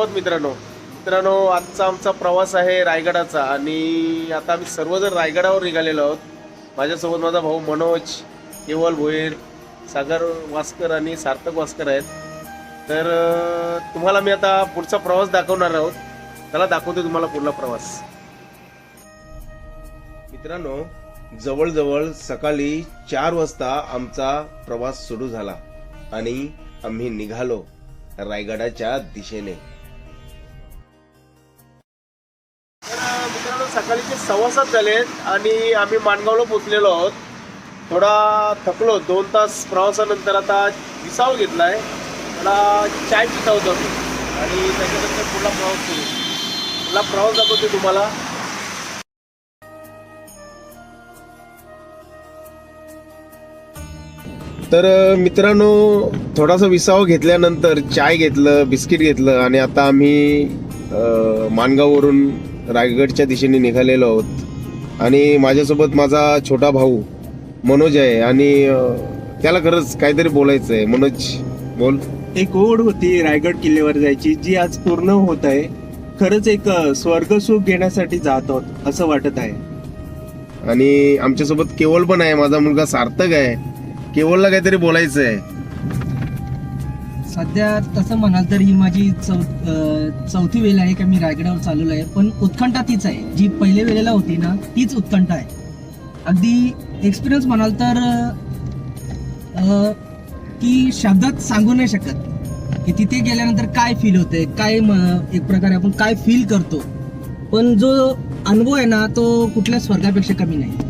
आहोत मित्रांनो. आजचा आमचा प्रवास आहे रायगडाचा आणि आता आम्ही सर्वजण रायगडावर निघालेलो आहोत. माझ्यासोबत माझा भाऊ मनोज, केवल भोईर, सागर वास्कर आणि सार्थक वास्कर आहेत. तर तुम्हाला मी आता पुढचा प्रवास दाखवणार आहोत. चला दाखवतो तुम्हाला पुढला प्रवास. मित्रांनो, जवळजवळ सकाळी 4 वाजता आमचा प्रवास सुरू झाला आणि आम्ही निघालो रायगडाच्या दिशेने. तर मित्रांनो, सकाळीचे 6:15 झालेत आणि आम्ही माणगावला पोहोचलेलो आहोत. थोडा थकलो, 2 तास प्रवासानंतर आता विसाव घेतलाय. मला चाय पिता होतो आणि त्याच्यानंतर पुढला प्रवास सुरू. पुढला प्रवास दाखवतो तुम्हाला. तर मित्रांनो, थोडासा विसावा घेतल्यानंतर चाय घेतलं, बिस्किट घेतलं आणि आता आम्ही माणगाववरून रायगडच्या दिशेने निघालेलो आहोत. आणि माझ्यासोबत माझा छोटा भाऊ मनोज आहे आणि त्याला खरंच काहीतरी बोलायचं आहे. मनोज, बोल. एक ओढ होती रायगड किल्ल्यावर जायची, जी आज पूर्ण होत आहे. खरंच एक स्वर्गसुख घेण्यासाठी जात आहोत असं वाटत आहे. आणि आमच्यासोबत केवल पण आहे, माझा मुलगा सार्थक आहे. केवलला काहीतरी बोलायचं आहे. सध्या तसं म्हणाल तर ही माझी चौथी वेळ आहे का मी रायगडावर चालवलो आहे. पण उत्कंठा तीच आहे, जी पहिल्या वेळेला होती ना तीच उत्कंठा आहे. अगदी एक्सपिरियन्स म्हणाल तर की शब्दात सांगू नाही शकत की तिथे गेल्यानंतर काय फील होते, काय एक प्रकारे आपण काय फील करतो. पण जो अनुभव आहे ना तो कुठल्या स्वर्गापेक्षा कमी नाही.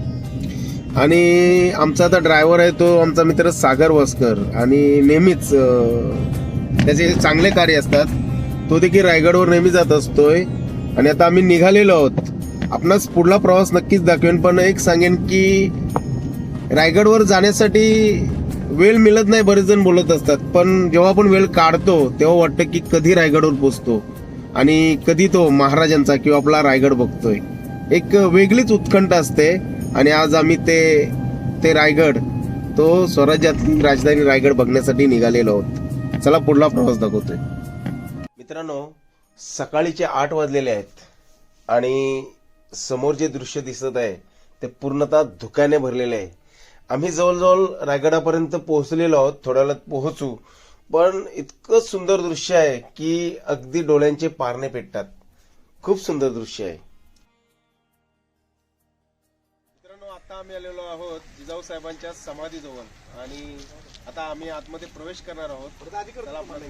आणि आमचा आता ड्रायव्हर आहे तो आमचा मित्र सागर वास्कर आणि नेहमीच त्याचे चांगले कार्य असतात. तो देखील रायगडवर नेहमी जात असतोय. आणि आता आम्ही निघालेलो आहोत. आपणास पुढला प्रवास नक्कीच दाखवेन. पण एक सांगेन की रायगडवर जाण्यासाठी वेळ मिळत नाही, बरेच जण बोलत असतात. पण जेव्हा आपण वेळ काढतो तेव्हा वाटतं की कधी रायगडवर पोहोचतो आणि कधी तो महाराजांचा किंवा आपला रायगड बघतोय. एक वेगळीच उत्कंठ असते. आणि आज आम्ही ते रायगड, तो स्वराज्यातली राजधानी रायगड बघण्यासाठी निघालेलो आहोत. चला पुढला प्रवास दाखवतोय. मित्रांनो, सकाळीचे 8 वाजलेले आहेत आणि समोर जे दृश्य दिसत आहे ते पूर्णतः धुक्याने भरलेले आहे. आम्ही जवळजवळ रायगडापर्यंत पोहोचलेलो आहोत. थोड्या वेळात पोहोचू. पण इतकं सुंदर दृश्य आहे की अगदी डोळ्यांचे पारणे पेटतात. खूप सुंदर दृश्य आहे. आता आम्ही आलेलो आहोत जिजाऊ साहेबांच्या समाधीजवळ आणि आता आम्ही आतमध्ये प्रवेश करणार आहोत. चला आपण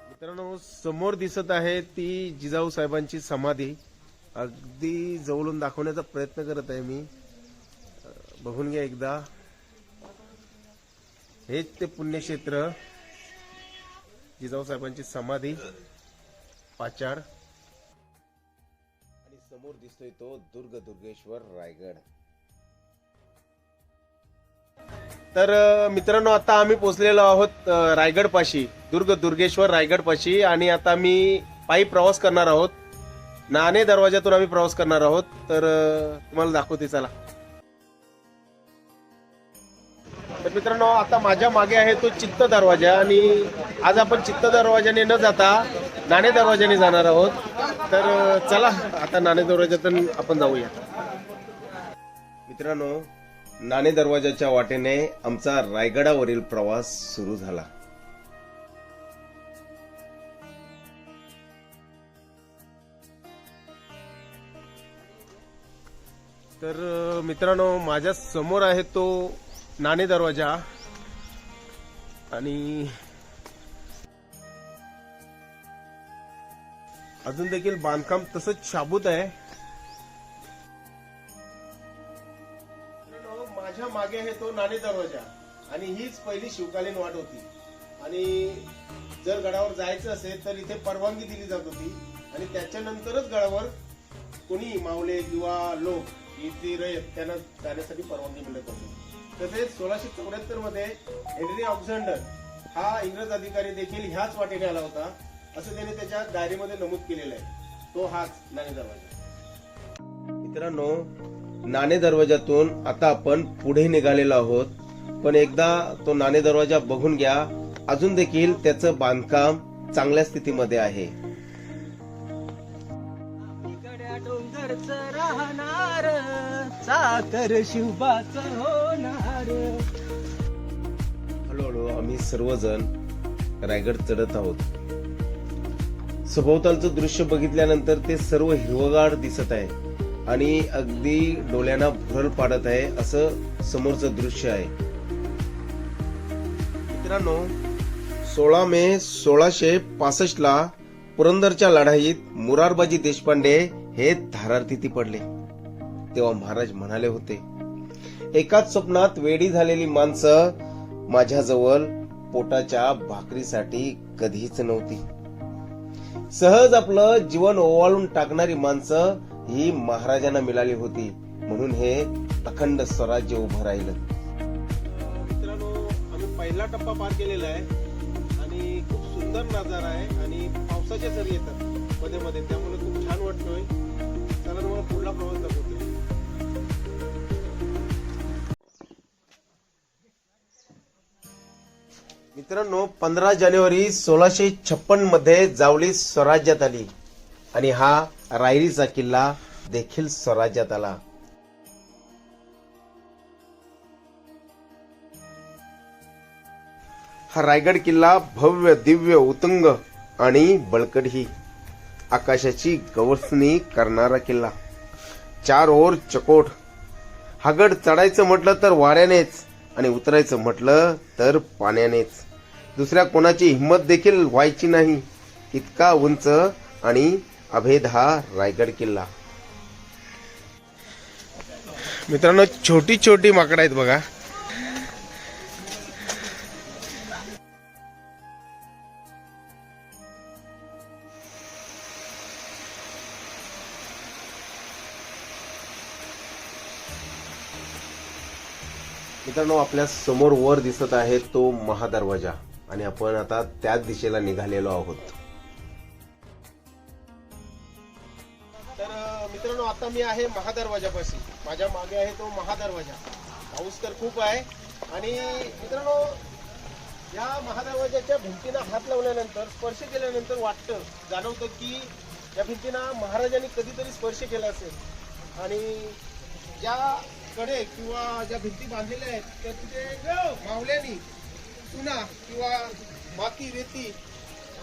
मित्रांनो, समोर दिसत आहे ती जिजाऊ साहेबांची समाधी. अगदी जवळून दाखवण्याचा प्रयत्न करत आहे मी. बघून घ्या एकदा. हेच ते पुण्यक्षेत्र, जिजाऊ साहेबांची समाधी, पाचाड. समोर दिसतोय तो दुर्गेश्वर रायगड. तर मित्रांनो, आता आम्ही पोहोचलेलो आहोत रायगड पाशी, दुर्गेश्वर रायगड पाशी. आणि आता आम्ही पायी प्रवास करणार आहोत. नाणे दरवाजातून आम्ही प्रवास करणार आहोत. तर तुम्हाला दाखवते, चला. तर मित्रांनो, आता माझ्या मागे आहे तो चित्त दरवाजा आणि आज आपण चित्त दरवाजाने न जाता नाणे दरवाजाने जाणार आहोत. तर चला आता नाणे दरवाजातून आपण जाऊया. मित्रांनो, नाणे दरवाजाच्या वाटेने आमचा रायगडावरील प्रवास सुरू झाला. तर मित्रांनो, माझ्या समोर आहे तो नाणे दरवाजा आणि अजून देखील बांधकाम तसंच शाबूत आहे. माझ्या मागे आहे तो नाणे दरवाजा आणि हीच पहिली शिवकालीन वाट होती. आणि जर गडावर जायचं असेल तर इथे परवानगी दिली जात होती आणि त्याच्यानंतरच गडावर कोणी मावळे किंवा लोक इथे रहित त्यांना जाण्यासाठी परवानगी मिळत होती. तसेच 1674 मध्ये हेनरी ऑक्झंडर हा इंग्रज अधिकारी देखील ह्याच वाटेने आला होता असं त्याने त्याच्या डायरीमध्ये नमूद केलेलं आहे. तो हाच नाणे दरवाजा. मित्रांनो, नाणे दरवाजातून आता आपण पुढे निघालेलो आहोत पण एकदा तो नाणे दरवाजा बघून घ्या, अजून देखील त्याचं बांधकाम चांगल्या स्थितीमध्ये आहे. गड्या डोंगरचं राहणार, साखर शिवबाचं होणार. हळूहळू आम्ही सर्वजण रायगड चढत आहोत. सभोवतालचं दृश्य बघितल्यानंतर ते सर्व हिरवगार दिसत आहे आणि अगदी डोळ्यांना भुरळ पाडत आहे असं समोरचं दृश्य आहे. मित्रांनो, 16 मे 1665 ला पुरंदरच्या लढाईत मोरारबाजी देशपांडे हे धारातीर्थी पडले. तेव्हा महाराज म्हणाले होते, एकाच स्वप्नात वेडी झालेली माणसं माझ्याजवळ पोटाच्या भाकरीसाठी कधीच नव्हती. सहज आपलं जीवन ओवाळून टाकणारी माणसं ही महाराजांना मिळाली होती, म्हणून हे अखंड स्वराज्य उभं राहिलं. मित्रांनो, आम्ही पहिला टप्पा पार केलेला आहे आणि खूप सुंदर नजारा आहे आणि पावसाच्या सरी येतात मध्ये मध्ये, त्यामुळे खूप छान वाटतोय. चला तुम्हाला पुढला प्रवास दाखवतोय. मित्रांनो, 15 जानेवारी 1656 मध्ये जावळी स्वराज्यात आली आणि हा रायरीचा किल्ला देखील स्वराज्यात आला. हा रायगड किल्ला भव्य, दिव्य, उत्तुंग आणि बळकटही आकाशाची गवसणी करणारा किल्ला. 4 ओर चकोट. हा गड चढायचं म्हटलं तर वाऱ्यानेच आणि उतरायचं म्हटलं तर पाण्यानेच. दुसऱ्या कोणाची हिंमत देखील व्हायची नाही, इतका उंच आणि अभेद हा रायगड किल्ला. मित्रांनो, छोटी छोटी माकडं आहेत बघा. मित्रांनो, आपल्या समोर वर दिसत आहे तो महादरवाजा आणि आपण आता त्याच दिशेला निघालेलो आहोत. तर मित्रांनो, आता मी आहे महादरवाजापाशी. माझ्या मागे आहे तो महादरवाजा. पाऊस तर खूप आहे आणि मित्रांनो, या महादरवाजाच्या भिंतीला हात लावल्यानंतर, स्पर्श केल्यानंतर वाटतं, जाणवतं की या भिंतीला महाराजांनी कधीतरी स्पर्श केला असेल आणि ज्या कडे किंवा ज्या भिंती बांधलेल्या आहेत त्या तिथे मावल्यानी चुना किंवा माती रेती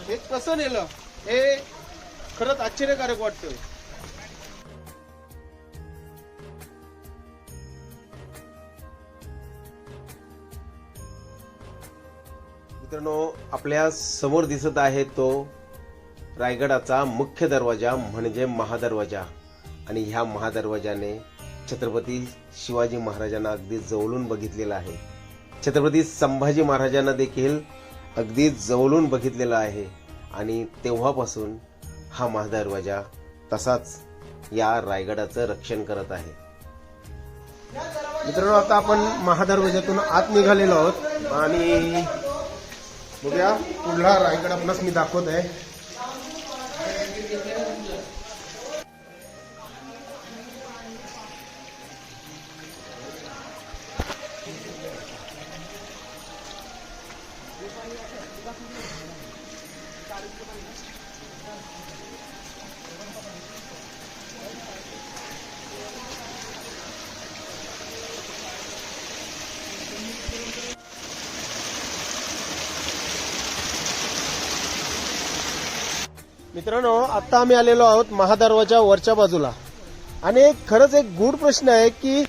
हे कसं नेलं हे खरंच आश्चर्यकारक वाटतं. मित्रांनो, आपल्या समोर दिसत आहे तो रायगडाचा मुख्य दरवाजा म्हणजे महादरवाजा आणि ह्या महादरवाजाने छत्रपती शिवाजी महाराजांना अगदी जवळून बघितलेला आहे. छत्रपती संभाजी महाराजांना देखील अगदी जवळून बघितलेला आहे आणि तेव्हापासून हा महादरवाजा तसाच या रायगडाचं रक्षण करत आहे. मित्रांनो, आता आपण महादरवाजातून आत निघालेलो आहोत आणि बघूया पुढला रायगड आपणास मी दाखवत आहे. मित्रांनो, आता आम्ही आलेलो आहोत महादरवाजा वरच्या बाजूला आणि खरंच एक गूढ प्रश्न आहे की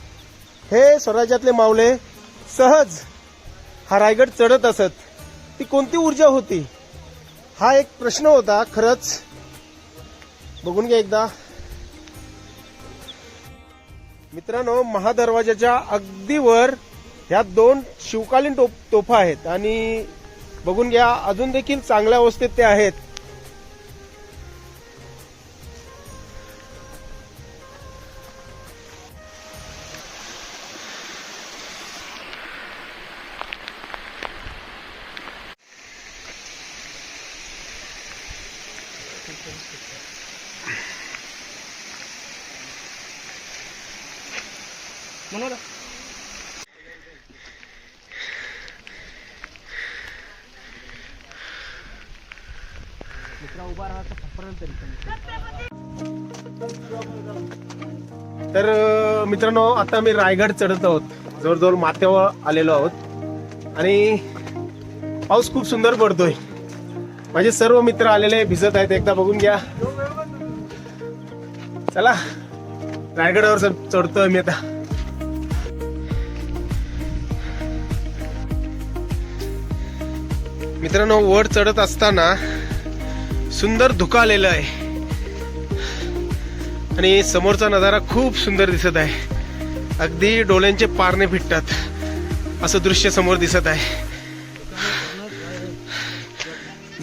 हे स्वराज्यातले मावळे सहज हा रायगड चढत असत, ती कोणती ऊर्जा होती हा एक प्रश्न होता. खरंच बघून घ्या एकदा. मित्रांनो, महादरवाजाच्या अगदी वर ह्या 2 शिवकालीन तोफा आहेत आणि बघून घ्या अजून देखील चांगल्या अवस्थेत ते आहेत. तर मित्रांनो, आता मी रायगड चढत आहोत, जवळजवळ माथ्यावर आलेलो आहोत आणि पाऊस खूप सुंदर पडतोय. माझे सर्व मित्र आलेले भिजत आहेत, एकदा बघून घ्या. चला रायगडावर चढतोय मी आता. मित्रांनो, वर चढत असताना सुंदर धुकं आलेलं आहे आणि समोरचा नजारा खूप सुंदर दिसत आहे. अगदी डोळ्यांचे पारणे फिटतात असं दृश्य समोर दिसत आहे.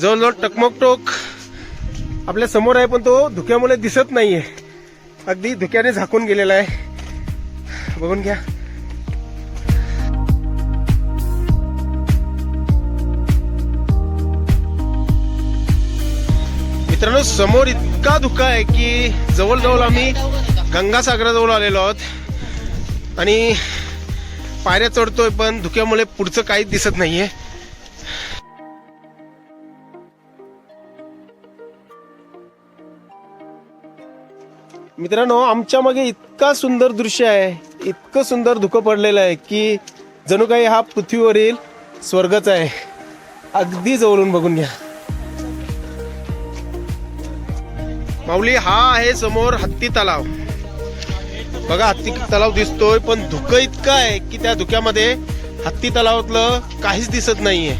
जवळजवळ टकमकटोक आपल्या समोर आहे, पण तो धुक्यामुळे दिसत नाहीये. अगदी धुक्याने झाकून गेलेला आहे, बघून घ्या. मित्रांनो, समोर इतका धुका आहे की जवळजवळ आम्ही गंगासागराजवळ आलेलो आहोत आणि पायऱ्या चढतोय, पण धुक्यामुळे पुढचं काहीच दिसत नाहीये. मित्रांनो, आमच्या मागे इतका सुंदर दृश्य आहे, इतकं सुंदर धुकं पडलेलं आहे की जणू काही हा पृथ्वीवरील स्वर्गच आहे. अगदी जवळून बघून घ्या. माऊली, हा आहे समोर हत्ती तलाव. बघा, हत्ती तलाव दिसतोय, पण धुकं इतकं आहे की त्या धुक्यामध्ये हत्ती तलावातलं काहीच दिसत नाहीये.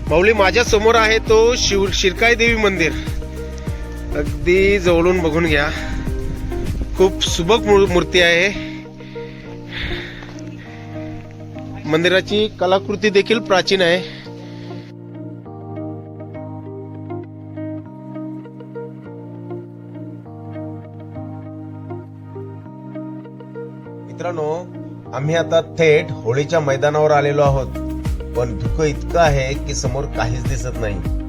माऊली, माझ्या समोर आहे तो शिरकाई देवी मंदिर. अगदी जवळून बघून घ्या. खूप सुबक मूर्ती आहे. मंदिराची कलाकृती देखील प्राचीन आहे. मित्रांनो, आम्ही आता थेट होळीच्या मैदानावर आलेलो आहोत, पण धुकं इतकं आहे की समोर काहीच दिसत नाही.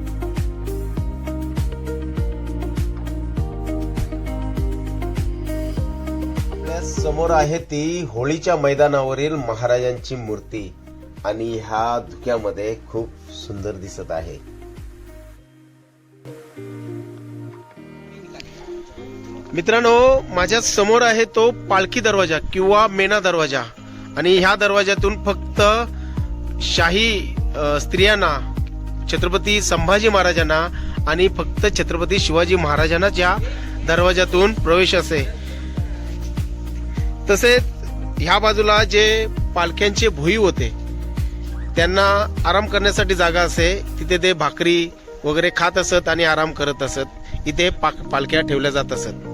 आपल्या समोर आहे ती होळीच्या मैदानावरील महाराजांची मूर्ती आणि ह्या धुक्यामध्ये खूप सुंदर दिसत आहे. मित्रांनो, माझ्या समोर आहे तो पालखी दरवाजा किंवा मेणा दरवाजा आणि ह्या दरवाजातून फक्त शाही स्त्रियांना, छत्रपती संभाजी महाराजांना आणि फक्त छत्रपती शिवाजी महाराजांना या दरवाजातून प्रवेश असे. तसेच ह्या बाजूला जे पालख्यांचे भोई होते त्यांना आराम करण्यासाठी जागा असे. तिथे ते भाकरी वगैरे खात असत आणि आराम करत असत. इथे पालख्या ठेवल्या जात असत.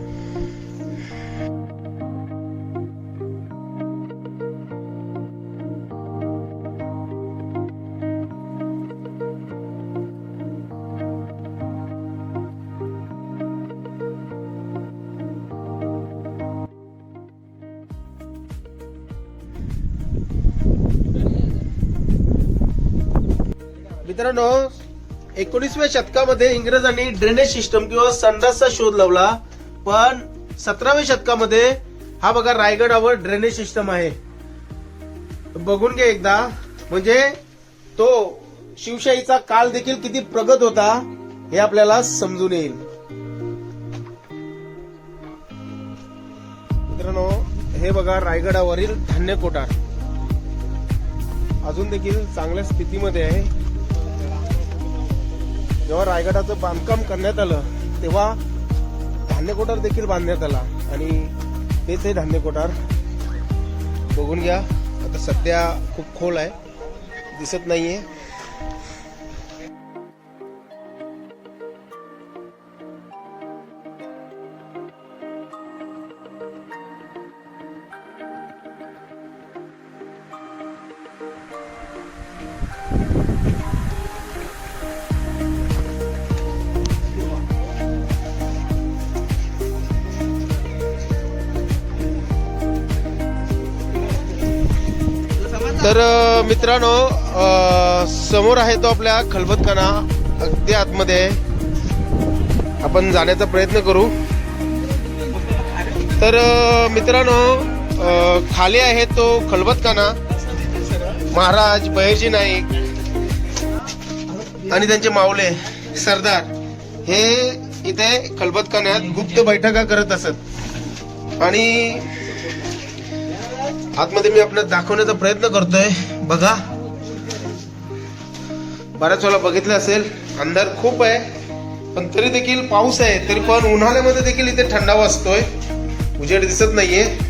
मित्रांनो, 19व्या शतकामध्ये इंग्रजांनी ड्रेनेज सिस्टम किंवा संडासचा शोध लावला, पण 17व्या शतकामध्ये हा बघा रायगडावर ड्रेनेज सिस्टम आहे. बघून घ्या एकदा, म्हणजे तो शिवशाहीचा काल देखील किती प्रगत होता हे आपल्याला समजून येईल. मित्रांनो, हे बघा रायगडावरील धान्य कोठार अजून देखील चांगल्या स्थितीमध्ये आहे. जेव्हा रायगडाचं बांधकाम करण्यात आलं तेव्हा धान्य कोठार देखील बांधण्यात आला आणि तेच हे धान्य कोठार. बघून घ्या. आता सध्या खूप खोल आहे, दिसत नाहीये. तर मित्रांनो, समोर आहे तो आपल्या खलबतखाना, अगदी आतमध्ये आपण जाण्याचा प्रयत्न करू. तर मित्रांनो, खाली आहे तो खलबतखाना, महाराज बहिर्जी नाईक आणि त्यांचे मावले सरदार हे इथे खलबतखान्यात गुप्त बैठका करत असत. आणि आतमध्ये मी आपल्याला दाखवण्याचा प्रयत्न करतोय. बघा, बऱ्याच वेळा बघितलं असेल, अंधार खूप आहे पण तरी देखील पाऊस आहे, तरी पण उन्हाळ्यामध्ये देखील इथे थंडावा असतोय. उजेड दिसत नाहीये.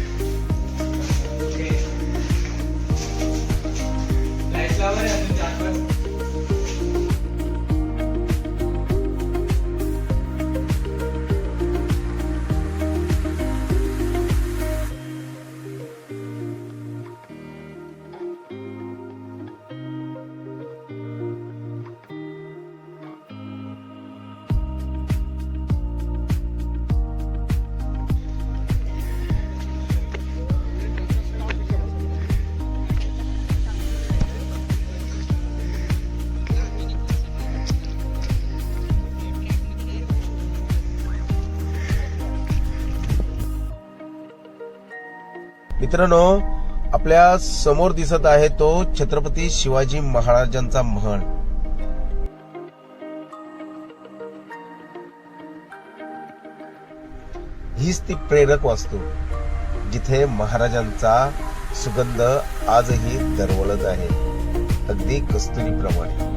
मित्रांनो, आपल्या समोर दिसत आहे तो छत्रपती शिवाजी महाराजांचा महल. हीच ती प्रेरक वास्तू जिथे महाराजांचा सुगंध आजही दरवळत आहे, अगदी कस्तुरीप्रमाणे.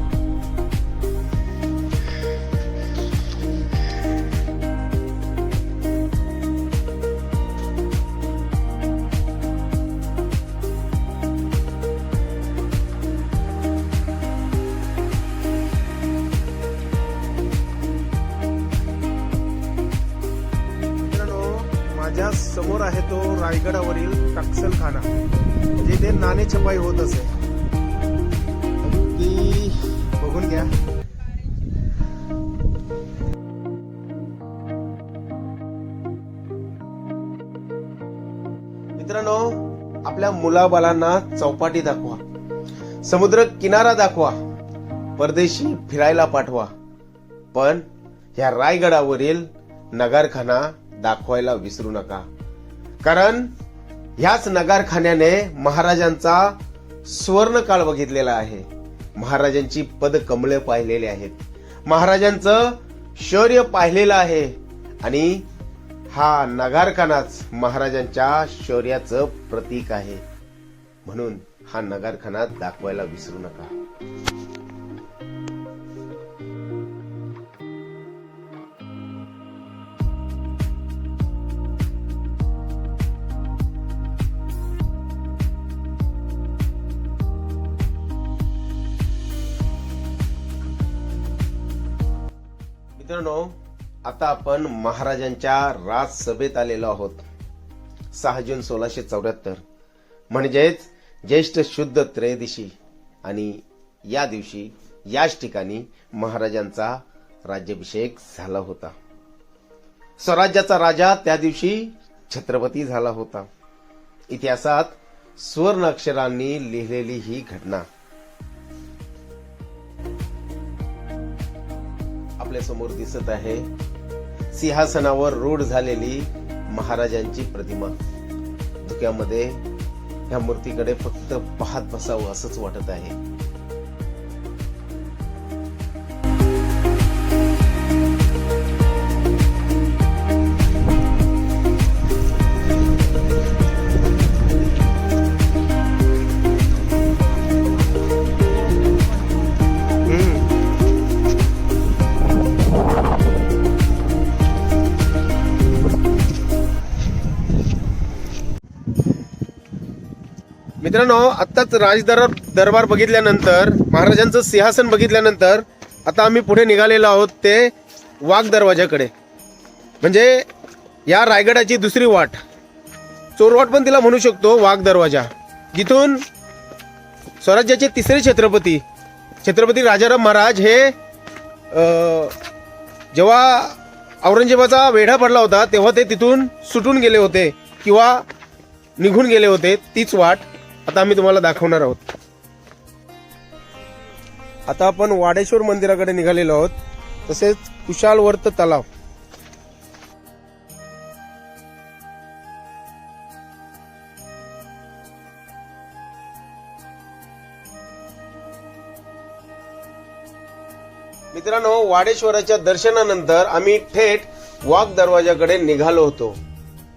माझ्या समोर आहे तो रायगडावरील टक्सलखाना, जिथे नाणे छपाई होत असे. ती बघून घ्या. मित्रांनो, आपल्या मुलाबालांना चौपाटी दाखवा, समुद्र किनारा दाखवा, परदेशी फिरायला पाठवा, पण ह्या रायगडावरील नगारखाना दाखवायला विसरू नका. कारण ह्याच नगारखान्याने महाराजांचा सुवर्ण काळ बघितलेला आहे. महाराजांची पदकमळे पाहिलेली आहेत, महाराजांचं शौर्य पाहिलेलं आहे. आणि हा नगारखानाच महाराजांच्या शौर्याचं प्रतीक आहे. म्हणून हा नगारखाना दाखवायला विसरू नका. मित्रांनो, आता आपण महाराजांच्या राजसभेत आलेलो आहोत. 6 जून 1674 म्हणजेच ज्येष्ठ शुद्ध त्रयोदशी. आणि या दिवशी याच ठिकाणी महाराजांचा राज्याभिषेक झाला होता. स्वराज्याचा राजा त्या दिवशी छत्रपती झाला होता. इतिहासात सुवर्ण अक्षरांनी लिहिलेली ही घटना आपल्या समोर दिसत आहे. सिंहासनावर रूढ झालेली महाराजांची प्रतिमा. धुक्यामध्ये ह्या मूर्तीकडे फक्त पाहत बसावं असंच वाटत आहे. मित्रांनो, आत्ताच दरबार बघितल्यानंतर, महाराजांचं सिंहासन बघितल्यानंतर आता आम्ही पुढे निघालेलो आहोत ते वाघ दरवाजाकडे. म्हणजे या रायगडाची दुसरी वाट, चोरवाट पण तिला म्हणू शकतो, वाघ दरवाजा. जिथून स्वराज्याचे तिसरे छत्रपती राजाराम महाराज हे जेव्हा औरंगजेबाचा वेढा पडला होता तेव्हा ते तिथून सुटून गेले होते किंवा निघून गेले होते. तीच वाट आता आम्ही तुम्हाला दाखवणार आहोत. आता आपण वाडेश्वर मंदिराकडे निघालेलो आहोत, तसेच कुशालवर्त तलाव. मित्रांनो, वाडेश्वराच्या दर्शनानंतर आम्ही थेट वाघ दरवाजाकडे निघालो होतो,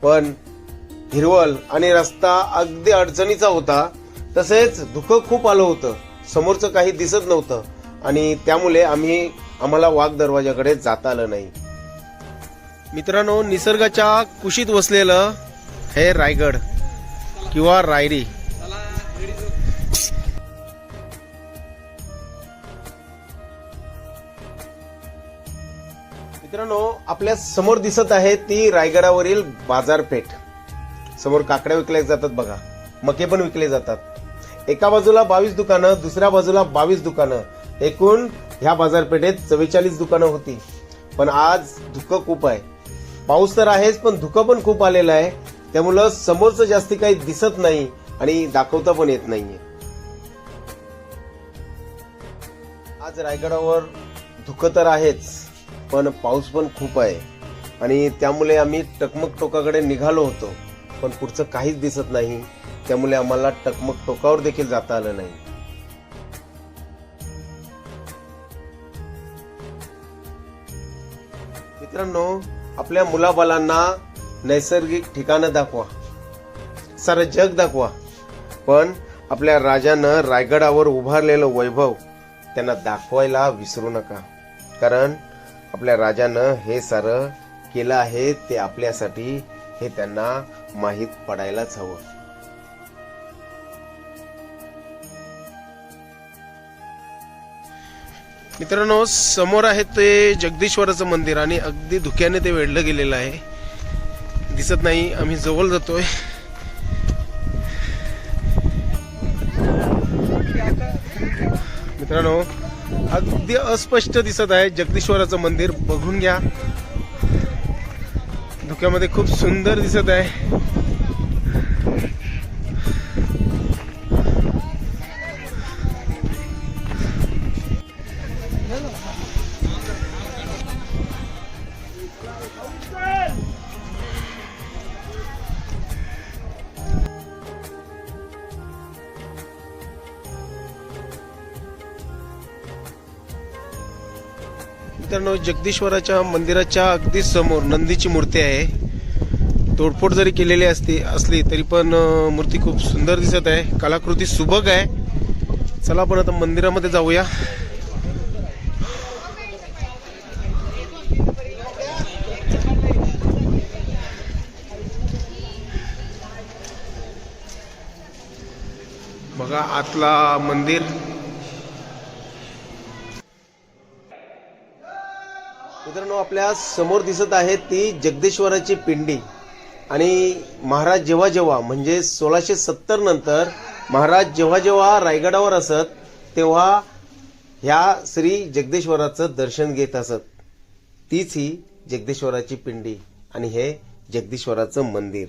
पण हिरवळ आणि रस्ता अगदी अडचणीचा होता. तसेच धुकं खूप आलं होतं, समोरचं काही दिसत नव्हतं आणि त्यामुळे आम्हाला वाघ दरवाजाकडे जाता आलं नाही. मित्रांनो, निसर्गाच्या कुशीत वसलेलं हे रायगड किंवा रायरी. मित्रांनो, आपल्या समोर दिसत आहे ती रायगडावरील बाजारपेठ. समोर काकड्या विकल्या जातात बघा, मके पण विकले जातात. एका बाजूला 22 दुकानं, दुसऱ्या बाजूला 22 दुकानं, एकूण ह्या बाजारपेठेत 44 दुकानं होती. पण आज धुकं खूप आहे. पाऊस तर आहेच, पण धुकं पण खूप आलेलं आहे. त्यामुळं समोरचं जास्ती काही दिसत नाही आणि दाखवता पण येत नाहीये. आज रायगडावर धुकं तर आहेच, पण पाऊस पण खूप आहे आणि त्यामुळे आम्ही टकमक टोकाकडे निघालो होतो, पण पुढचं काहीच दिसत नाही. त्यामुळे आम्हाला टकमक टोकावर देखील जाता आलं नाही. मित्रांनो, आपल्या मुलाबालांना नैसर्गिक ठिकाणं दाखवा, सारं जग दाखवा, पण आपल्या राजानं रायगडावर उभारलेलं वैभव त्यांना दाखवायला विसरू नका. कारण आपल्या राजानं हे सारं केलं आहे ते आपल्यासाठी, हे त्यांना माहीत पडायलाच हवं. मित्रांनो, समोर आहे ते जगदीश्वराचं मंदिर आणि अगदी धुक्याने ते वेढलं गेलेलं आहे, दिसत नाही. आम्ही जवळ जातोय. मित्रांनो, अगदी अस्पष्ट दिसत आहे जगदीश्वराचं मंदिर, बघून घ्या. धुक्यामध्ये खूप सुंदर दिसत आहे. मित्रांनो, जगदीश्वराच्या मंदिराच्या अगदी समोर नंदीची मूर्ती आहे. तोडफोड जरी केलेली असली तरी पण मूर्ती खूप सुंदर दिसत आहे. कलाकृती सुबक आहे. चला आपण आता मंदिरामध्ये जाऊया. बघा आतला मंदिर. मित्रांनो, आपल्या समोर दिसत आहे ती जगदीश्वराची पिंडी. आणि महाराज जेव्हा म्हणजे 1670 नंतर महाराज जेव्हा रायगडावर असत तेव्हा ह्या श्री जगदीश्वराचं दर्शन घेत असत. तीच ही जगदीश्वराची पिंडी आणि हे जगदीश्वराचं मंदिर.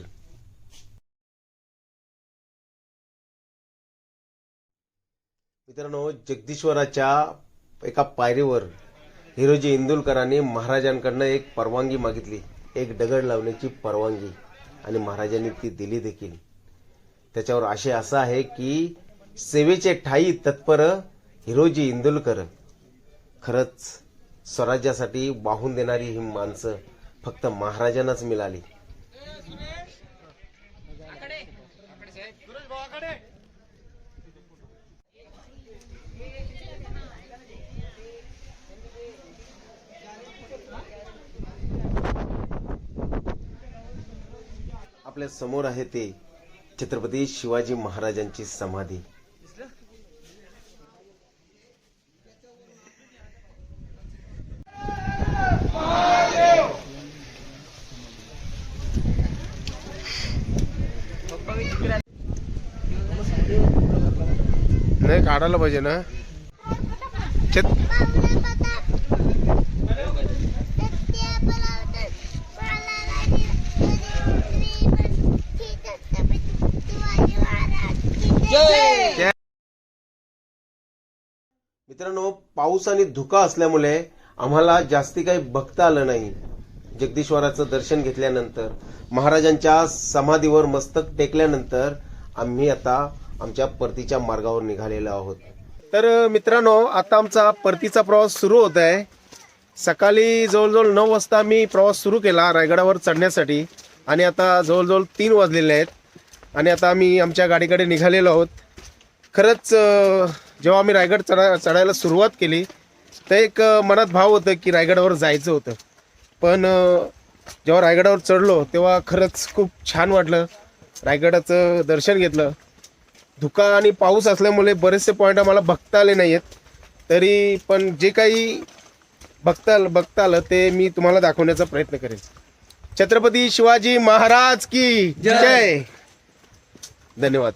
मित्रांनो, जगदीश्वराच्या एका पायरीवर हिरोजी इंदुलकरांनी महाराजांकडनं एक परवानगी मागितली, एक दगड लावण्याची परवानगी, आणि महाराजांनी ती दिली देखील. त्याच्यावर आशय असा आहे की सेवेचे ठाई तत्पर हिरोजी इंदुलकर. खरंच स्वराज्यासाठी वाहून देणारी ही माणसं फक्त महाराजांनाच मिळाली. आपल्या समोर आहे ते छत्रपती शिवाजी महाराजांची समाधी. नाही काढायला पाहिजे ना. मित्रांनो, पाऊस आणि धुका असल्यामुळे आम्हाला जास्ती काही बघता आलं नाही. जगदीश्वराचं दर्शन घेतल्यानंतर, महाराजांच्या समाधीवर मस्तक टेकल्यानंतर आम्ही आता आमच्या परतीच्या मार्गावर निघालेलो आहोत. तर मित्रांनो, आता आमचा परतीचा प्रवास सुरू होत आहे. सकाळी जवळजवळ 9 वाजता आम्ही प्रवास सुरू केला रायगडावर चढण्यासाठी आणि आता जवळजवळ 3 वाजलेले आहेत आणि आता आम्ही आमच्या गाडीकडे निघालेलो आहोत. खरंच जेव्हा आम्ही रायगड चढायला सुरुवात केली तर एक मनात भाव होतं की रायगडावर जायचं होतं. पण जेव्हा रायगडावर चढलो तेव्हा खरंच खूप छान वाटलं. रायगडाचं दर्शन घेतलं. धुका आणि पाऊस असल्यामुळे बरेचसे पॉईंट आम्हाला बघता आले नाही आहेत. तरी पण जे काही बघता आलं ते मी तुम्हाला दाखवण्याचा प्रयत्न करेन. छत्रपती शिवाजी महाराज की जय. धन्यवाद.